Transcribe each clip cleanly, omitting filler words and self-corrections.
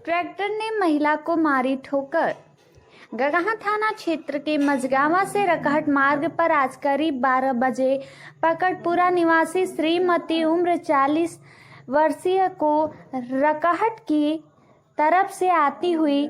Tractor ने महिला को मारी ठोकर। गगहा थाना क्षेत्र के मझगावा से रकहट मार्ग पर आज करीब 12 बजे पकड़पुरा निवासी श्रीमती उम्र 40 वर्षीय को रकहट की तरफ से आती हुई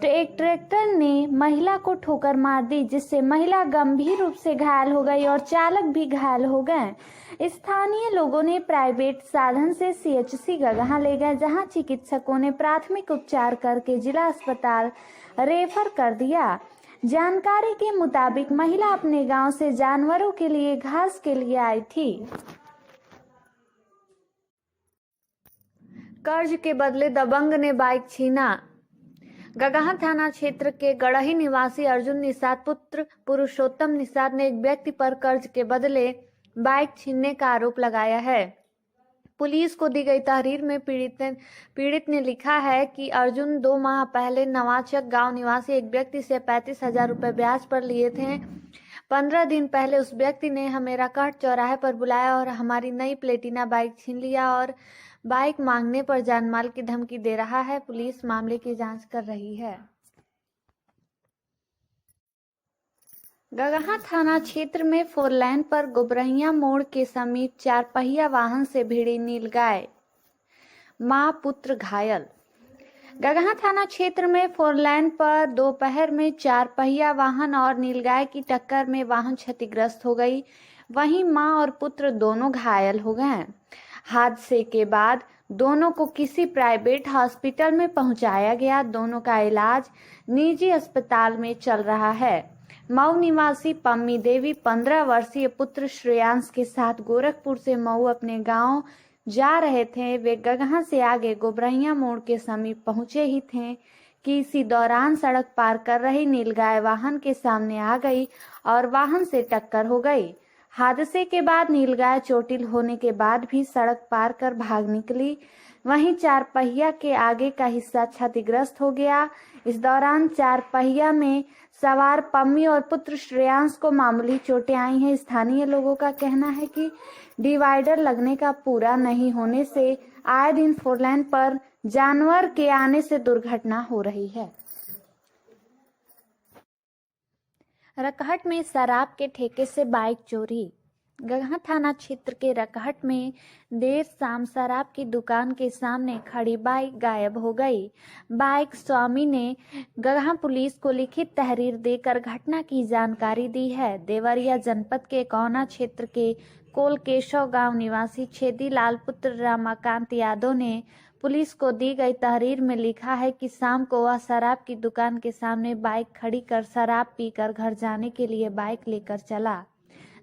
एक ट्रैक्टर ने महिला को ठोकर मार दी, जिससे महिला गंभीर रूप से घायल हो गई और चालक भी घायल हो गए। स्थानीय लोगों ने प्राइवेट साधन से सीएचसी गगहा ले गए, जहां चिकित्सकों ने प्राथमिक उपचार करके जिला अस्पताल रेफर कर दिया। जानकारी के मुताबिक महिला अपने गांव से जानवरों के लिए घास के लिए आई थी। कर्ज के बदले दबंग ने बाइक छीना। गगहा थाना क्षेत्र के गड़ही निवासी अर्जुन निषाद पुत्र पुरुषोत्तम निषाद ने एक व्यक्ति पर कर्ज के बदले बाइक छीनने का आरोप लगाया है। पुलिस को दी गई तहरीर में पीड़ित ने लिखा है कि अर्जुन 2 माह पहले नवाचक गांव निवासी एक व्यक्ति से 35,000 रुपए ब्याज पर लिए थे। 15 दिन पहले उस व्यक्ति ने हमें रकहट चौराहे पर बुलाया और हमारी नई प्लेटिना बाइक छीन लिया और बाइक मांगने पर जानमाल की धमकी दे रहा है। पुलिस मामले की जांच कर रही है। गगहा थाना क्षेत्र में 4 लेन पर गोबरहिया मोड़ के समीप 4 पहिया वाहन से भिड़ी नीलगाय, मां पुत्र घायल। गगहा थाना क्षेत्र में 4 लेन पर दोपहर में 4 पहिया वाहन और नीलगाय की टक्कर में वाहन क्षतिग्रस्त हो गई। वहीं मां और पुत्र दोनों घायल हो गए। हादसे के बाद दोनों को किसी प्राइवेट हॉस्पिटल में पहुंचाया गया। दोनों का इलाज निजी अस्पताल में चल रहा है। मऊ निवासी पम्मी देवी 15 वर्षीय पुत्र श्रेयांश के साथ गोरखपुर से मऊ अपने गांव जा रहे थे। वे गगहा से आगे गोबरहिया मोड़ के समीप पहुंचे ही थे कि इसी दौरान सड़क पार कर रही नीलगाय वाहन के सामने आ गई और वाहन से टक्कर हो गई। हादसे के बाद नीलगाय चोटिल होने के बाद भी सड़क पार कर भाग निकली। वहीं 4 पहिया के आगे का हिस्सा क्षतिग्रस्त हो गया। इस दौरान 4 पहिया में सवार पम्मी और पुत्र श्रेयांश को मामूली चोटें आई हैं। स्थानीय लोगों का कहना है कि डिवाइडर लगने का पूरा नहीं होने से आए दिन 4 लेन पर जानवर के आने से दुर्घटना हो रही है। रकहट में शराब के ठेके से बाइक चोरी। गगहा थाना क्षेत्र के रकहट में देर शाम शराब की दुकान के सामने खड़ी बाइक गायब हो गई। बाइक स्वामी ने गगहा पुलिस को लिखित तहरीर देकर घटना की जानकारी दी है। देवरिया जनपद के कौना क्षेत्र के कोलकेशव गांव निवासी छेदीलाल पुत्र रमाकांत यादव ने पुलिस को दी गई तहरीर में लिखा है कि शाम को वह शराब की दुकान के सामने बाइक खड़ी कर शराब पीकर घर जाने के लिए बाइक लेकर चला,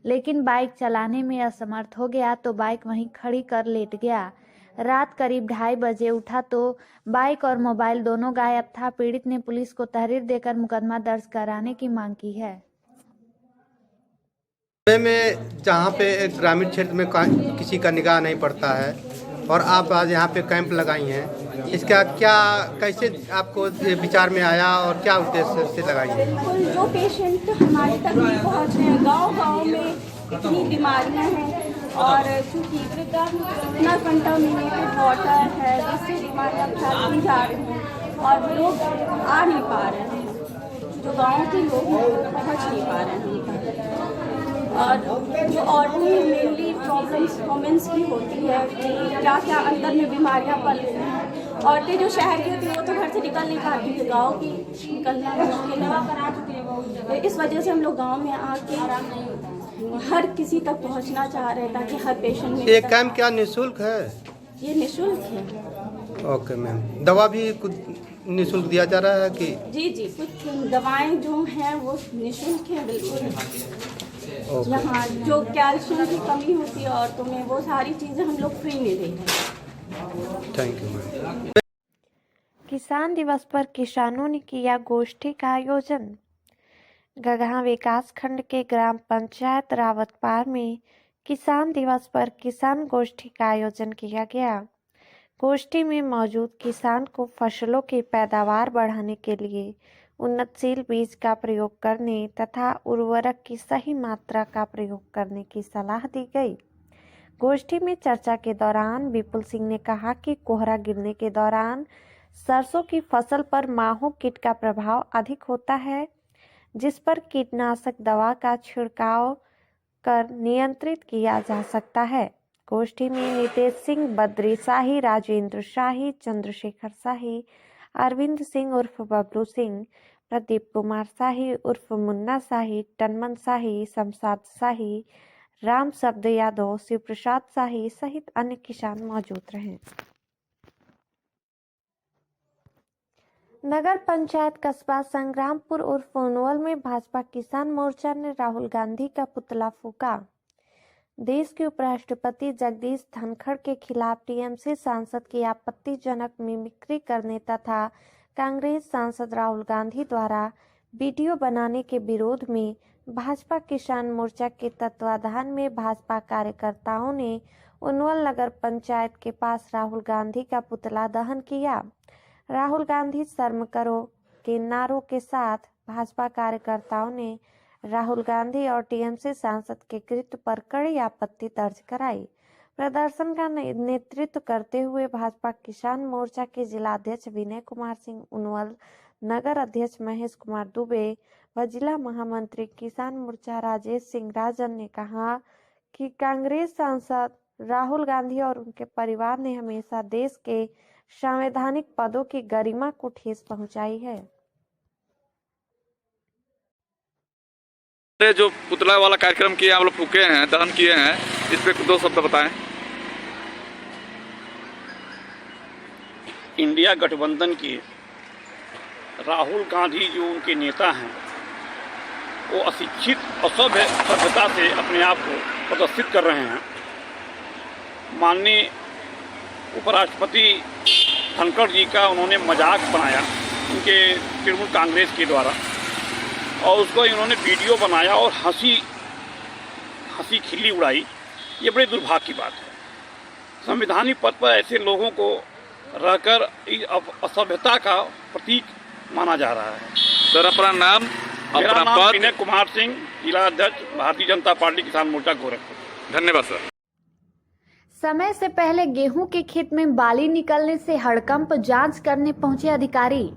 लेकिन बाइक चलाने में असमर्थ हो गया तो बाइक वहीं खड़ी कर लेट गया। रात करीब 2:30 बजे उठा तो बाइक और मोबाइल दोनों गायब था। पीड़ित ने पुलिस को तहरीर देकर मुकदमा दर्ज कराने की मांग की है। में जहाँ पे ग्रामीण क्षेत्र में किसी का निगाह नहीं पड़ता है और आप आज यहाँ पे कैंप लगाई हैं, इसका क्या कैसे आपको विचार में आया और क्या उद्देश्य से लगाई है? जो पेशेंट हमारे तक नहीं पहुँच रहे हैं, गाँव में इतनी बीमारियाँ हैं और चूँकि इतना कंटामिनेटेड वाटर है जिससे बीमारियाँ फैलती जा रही हैं और लोग आ नहीं पा रहे हैं, जो गाँव के लोग हैं पहुँच नहीं पा रहे हैं। और जो औरतें मेनली प्रॉब्लम्स वुमेन्स की होती है कि क्या क्या अंदर में बीमारियां पल रही हैं। औरतें जो शहर की होती हैं वो तो घर से निकल नहीं पाती है, गाँव की निकलना मुश्किल है। तो इस वजह से हम लोग गाँव में आके हर किसी तक पहुंचना चाह रहे हैं ताकि हर पेशेंट ये कैंप क्या निःशुल्क है? ये निःशुल्क है। ओके मैम, दवा भी कुछ निःशुल्क दिया जा रहा है कि? जी कुछ दवाएं जो हैं वो निःशुल्क है बिल्कुल। यहाँ जो कैल्शियम की कमी होती है औरतों में वो सारी चीज़ें हम लोग फ्री में दे रहे हैं। Thank you ma'am. किसान दिवस पर किसानों ने किया गोष्ठी का आयोजन। गगहा विकास खंड के ग्राम पंचायत रावतपार में किसान दिवस पर किसान गोष्ठी का आयोजन किया गया। गोष्ठी में मौजूद किसान को फसलों की पैदावार बढ़ाने के लिए उन्नतशील बीज का प्रयोग करने तथा उर्वरक की सही मात्रा का प्रयोग करने की सलाह दी गई। गोष्ठी में चर्चा के दौरान विपुल सिंह ने कहा कि कोहरा गिरने के दौरान सरसों की फसल पर माहो कीट का प्रभाव अधिक होता है, जिस पर कीटनाशक दवा का छिड़काव कर नियंत्रित किया जा सकता है। गोष्ठी में नितेश सिंह, बद्री शाही, राजेंद्र शाही, चंद्रशेखर शाही, अरविंद सिंह उर्फ बबलू सिंह, प्रदीप कुमार शाही उर्फ मुन्ना शाही, टनमन शाही, शमशाद शाही, राम शब्द यादव, शिव प्रसाद शाही सहित अन्य किसान मौजूद रहे। नगर पंचायत कस्बा संग्रामपुर उर्फ उनवल में भाजपा किसान मोर्चा ने राहुल गांधी का पुतला फूंका। देश के उपराष्ट्रपति जगदीप धनखड़ के खिलाफ टीएमसी सांसद की आपत्तिजनक मिमिक्री करने तथा कांग्रेस सांसद राहुल गांधी द्वारा वीडियो बनाने के विरोध में भाजपा किसान मोर्चा के तत्वाधान में भाजपा कार्यकर्ताओं ने उनवल नगर पंचायत के पास राहुल गांधी का पुतला दहन किया। राहुल गांधी शर्म करो के नारों के साथ भाजपा कार्यकर्ताओं ने राहुल गांधी और टीएमसी सांसद के कृत्य पर कड़ी आपत्ति दर्ज कराई। प्रदर्शन का नेतृत्व करते हुए भाजपा किसान मोर्चा के जिलाध्यक्ष विनय कुमार सिंह, उनवल नगर अध्यक्ष महेश कुमार दुबे व जिला महामंत्री किसान मोर्चा राजेश सिंह राजन ने कहा कि कांग्रेस सांसद राहुल गांधी और उनके परिवार ने हमेशा देश के संवैधानिक पदों की गरिमा को ठेस पहुंचाई है। जो पुतला वाला कार्यक्रम किए आप लोग फूके हैं, दहन किए हैं, इस पे 2 शब्द बताएं। इंडिया गठबंधन के राहुल गांधी जो उनके नेता हैं, वो अशिक्षित असभ्य सभ्यता से अपने आप को प्रदर्शित कर रहे हैं। माननीय उपराष्ट्रपति धनखड़ जी का उन्होंने मजाक बनाया उनके तृणमूल कांग्रेस के द्वारा, और उसको इन्होंने वीडियो बनाया और हंसी खिल्ली उड़ाई। ये बड़े दुर्भाग्य की बात है। संवैधानिक पद पर ऐसे लोगों को रहकर असभ्यता का प्रतीक माना जा रहा है। सर, अपना नाम, मेरा अपना नाम पद। विनय कुमार सिंह, जिला अध्यक्ष भारतीय जनता पार्टी किसान मोर्चा गोरखपुर। धन्यवाद सर। समय से पहले गेहूं के खेत में बाली निकलने से हड़कंप, जांच करने पहुंचे अधिकारी।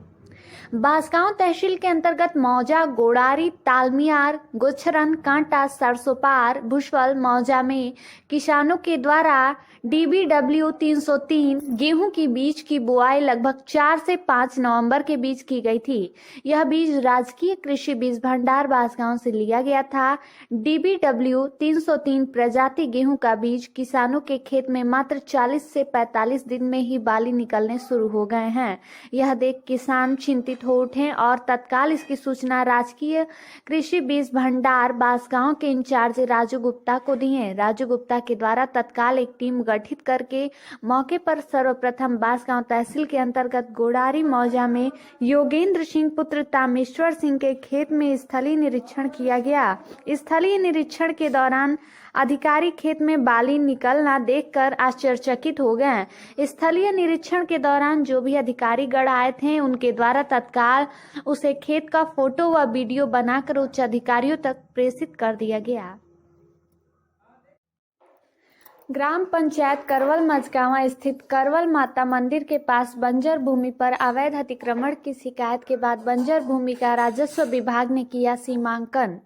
बांसगांव तहसील के अंतर्गत मौजा, गोड़ारी, तालमियार, गोछरन, कांटा, सरसोपार, भुसवल, मौजा में किसानों के द्वारा DBW 303 गेहूं की बीज की बुआई लगभग 4 से 5 नवंबर के बीच की गई थी। यह बीज राजकीय कृषि बीज भंडार बांसगांव से लिया गया था। DBW 303 प्रजाति गेहूं का बीज किसानों के खेत में मात्र 40 से 45 दिन में ही बाली निकलने शुरू हो गए हैं। यह देख किसान चिंतित हो उठे और तत्काल इसकी सूचना राजकीय कृषि बीज भंडार बांसगांव के इंचार्ज राजू गुप्ता को दिए। राजू गुप्ता के द्वारा तत्काल एक टीम गठित करके मौके पर सर्वप्रथम बांसगांव तहसील के अंतर्गत गोड़ारी मौजा में योगेंद्र सिंह पुत्र तामेश्वर सिंह के खेत में स्थलीय निरीक्षण किया गया। स्थलीय निरीक्षण के दौरान अधिकारी खेत में बाली निकलना देखकर आश्चर्यचकित हो गए। स्थलीय निरीक्षण के दौरान जो भी अधिकारी गण आए थे, उनके द्वारा तत्काल उसे खेत का फोटो व वीडियो बनाकर उच्च अधिकारियों तक प्रेषित कर दिया गया। ग्राम पंचायत करवल मझगांवा स्थित करवल माता मंदिर के पास बंजर भूमि पर अवैध अतिक्रमण की शिकायत के बाद बंजर भूमि का राजस्व विभाग ने किया सीमांकन।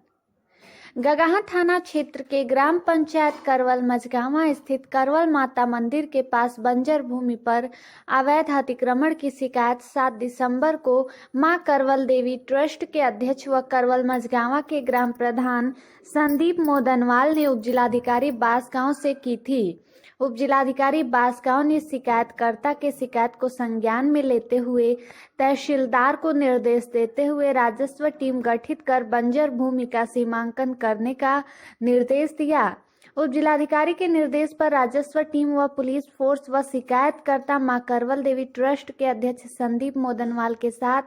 गगहा थाना क्षेत्र के ग्राम पंचायत करवल मझगांवा स्थित करवल माता मंदिर के पास बंजर भूमि पर अवैध अतिक्रमण की शिकायत 7 दिसंबर को मां करवल देवी ट्रस्ट के अध्यक्ष व करवल मझगांवा के ग्राम प्रधान संदीप मोदनवाल ने उपजिलाधिकारी बांसगांव से की थी। उपजिलाधिकारी बांसगांव ने शिकायतकर्ता के शिकायत को संज्ञान में लेते हुए तहसीलदार को निर्देश देते हुए राजस्व टीम गठित कर बंजर भूमि का सीमांकन करने का निर्देश दिया। उपजिलाधिकारी के निर्देश पर राजस्व टीम व पुलिस फोर्स व शिकायतकर्ता मां करवल देवी ट्रस्ट के अध्यक्ष संदीप मोदनवाल के साथ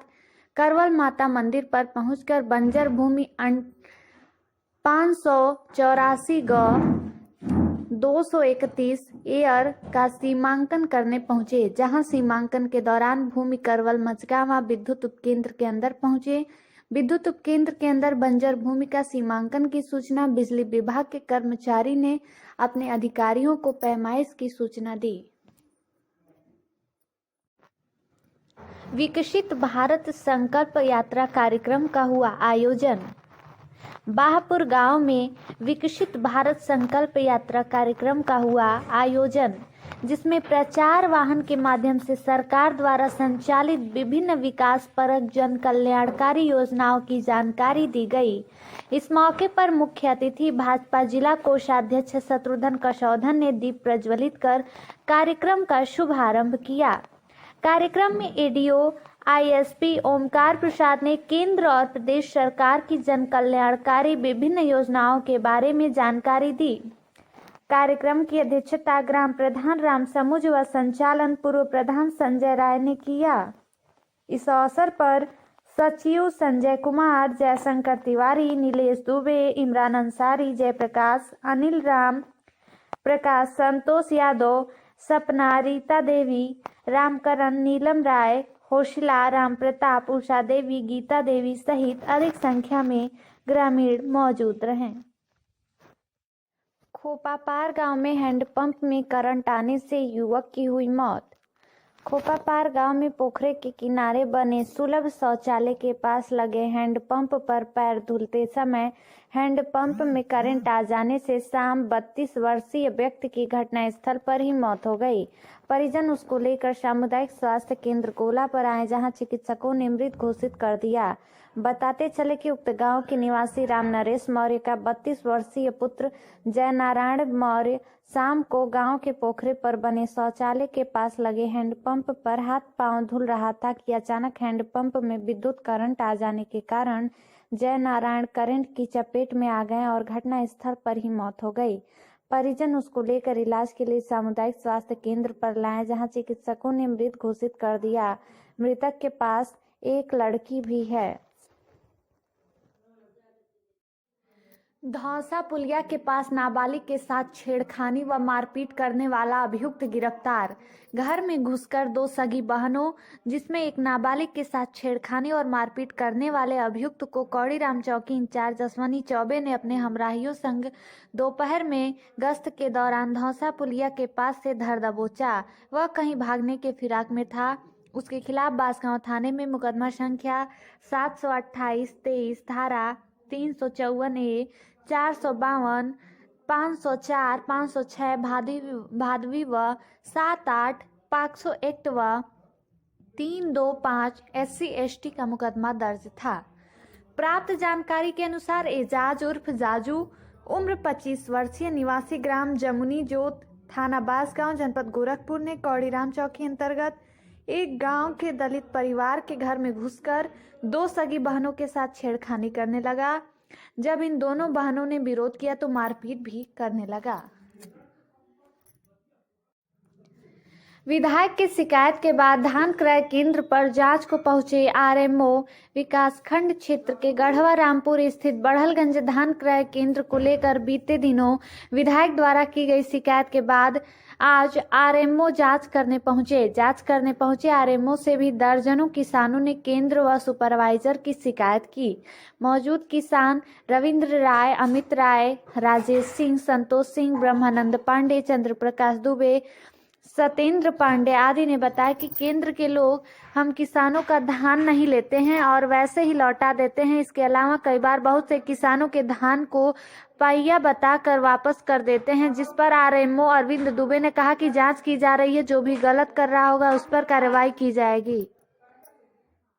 करवल माता मंदिर पर पहुंचकर बंजर भूमि 584 ग 231 एयर का सीमांकन करने पहुंचे, जहां सीमांकन के दौरान भूमि करवल मझगांवा विद्युत उपकेंद्र के अंदर पहुंचे। विद्युत उपकेंद्र के अंदर बंजर भूमि का सीमांकन की सूचना बिजली विभाग के कर्मचारी ने अपने अधिकारियों को पैमाइश की सूचना दी। विकसित भारत संकल्प यात्रा कार्यक्रम का हुआ आयोजन। बाहपुर गांव में विकसित भारत संकल्प यात्रा कार्यक्रम का हुआ आयोजन, जिसमें प्रचार वाहन के माध्यम से सरकार द्वारा संचालित विभिन्न विकास परक जन कल्याणकारी योजनाओं की जानकारी दी गई। इस मौके पर मुख्य अतिथि भाजपा जिला कोषाध्यक्ष शत्रुघ्न कसौधन ने दीप प्रज्वलित कर कार्यक्रम का शुभारंभ किया। कार्यक्रम में एडीओ आईएसपी ओमकार प्रसाद ने केंद्र और प्रदेश सरकार की जन कल्याणकारी विभिन्न योजनाओं के बारे में जानकारी दी। कार्यक्रम की अध्यक्षता ग्राम प्रधान राम समुज व संचालन पूर्व प्रधान संजय राय ने किया। इस अवसर पर सचिव संजय कुमार, जयशंकर तिवारी, नीलेश दुबे, इमरान अंसारी, जयप्रकाश, अनिल राम प्रकाश, संतोष यादव, सपना, रीता देवी, रामकरण, नीलम राय, होशिला, राम प्रताप, उषा देवी, गीता देवी सहित अधिक संख्या में ग्रामीण मौजूद रहे। खोपापार गांव में हैंडपंप में करंट आने से युवक की हुई मौत। खोपापार गांव में पोखरे के किनारे बने सुलभ शौचालय के पास लगे हैंडपंप पर पैर धुलते समय हैंडपंप में करंट आ जाने से शाम 32 वर्षीय व्यक्ति की घटनास्थल पर ही मौत हो गई। परिजन उसको लेकर सामुदायिक स्वास्थ्य केंद्र गोला पर आए, जहां चिकित्सकों ने मृत घोषित कर दिया। बताते चले कि उक्त गांव के निवासी राम नरेश मौर्य का 32 वर्षीय पुत्र जय नारायण मौर्य शाम को गांव के पोखरे पर बने शौचालय के पास लगे हैंडपंप पर हाथ पांव धुल रहा था कि अचानक हैंडपंप में विद्युत करंट आ जाने के कारण जय नारायण करंट की चपेट में आ गए और घटना स्थल पर ही मौत हो गई। परिजन उसको लेकर इलाज के लिए सामुदायिक स्वास्थ्य केंद्र पर लाए, जहां चिकित्सकों ने मृत घोषित कर दिया। मृतक के पास एक लड़की भी है। धौसा पुलिया के पास नाबालिग के साथ छेड़खानी व मारपीट करने वाला अभियुक्त गिरफ्तार। घर में घुसकर 2 सगी बहनों, जिसमें एक नाबालिग के साथ छेड़खानी और मारपीट करने वाले अभियुक्त को कौड़ीराम चौकी इंचार्ज अश्वनी चौबे ने अपने हमराहियों संग दोपहर में गश्त के दौरान धौसा पुलिया के पास से धर दबोचा। वह कहीं भागने के फिराक में था। उसके खिलाफ बांसगांव थाने में मुकदमा संख्या 728-23 धारा 354A 452 504 506 भादवी व 78 पाक्सो एक्ट व 325 SC/ST का मुकदमा दर्ज था। प्राप्त जानकारी के अनुसार एजाज उर्फ जाजू उम्र 25 वर्षीय निवासी ग्राम जमुनी जोत थाना बांसगांव जनपद गोरखपुर ने कौड़ीराम चौकी अंतर्गत एक गांव के दलित परिवार के घर में घुसकर 2 सगी बहनों के साथ छेड़खानी करने लगा। जब इन दोनों बहनों ने विरोध किया तो मारपीट भी करने लगा। विधायक की शिकायत के बाद धान क्रय केंद्र पर जांच को पहुंचे आरएमओ विकासखंड क्षेत्र के गढ़वा रामपुर स्थित बढ़लगंज धान क्रय केंद्र को लेकर बीते दिनों विधायक द्वारा की गई शिकायत के बाद आज आरएमओ जांच करने पहुंचे आरएमओ से भी दर्जनों किसानों ने केंद्र व सुपरवाइजर की शिकायत की। मौजूद किसान रविंद्र राय, अमित राय, राजेश सिंह, संतोष सिंह, ब्रह्मानंद पांडे, चंद्र प्रकाश दुबे, सत्येंद्र पांडे आदि ने बताया कि केंद्र के लोग हम किसानों का धान नहीं लेते हैं और वैसे ही लौटा देते हैं। इसके अलावा कई बार बहुत से किसानों के धान को पहिया बताकर वापस कर देते हैं, जिस पर आरएमओ अरविंद दुबे ने कहा कि जांच की जा रही है, जो भी गलत कर रहा होगा उस पर कार्रवाई की जाएगी।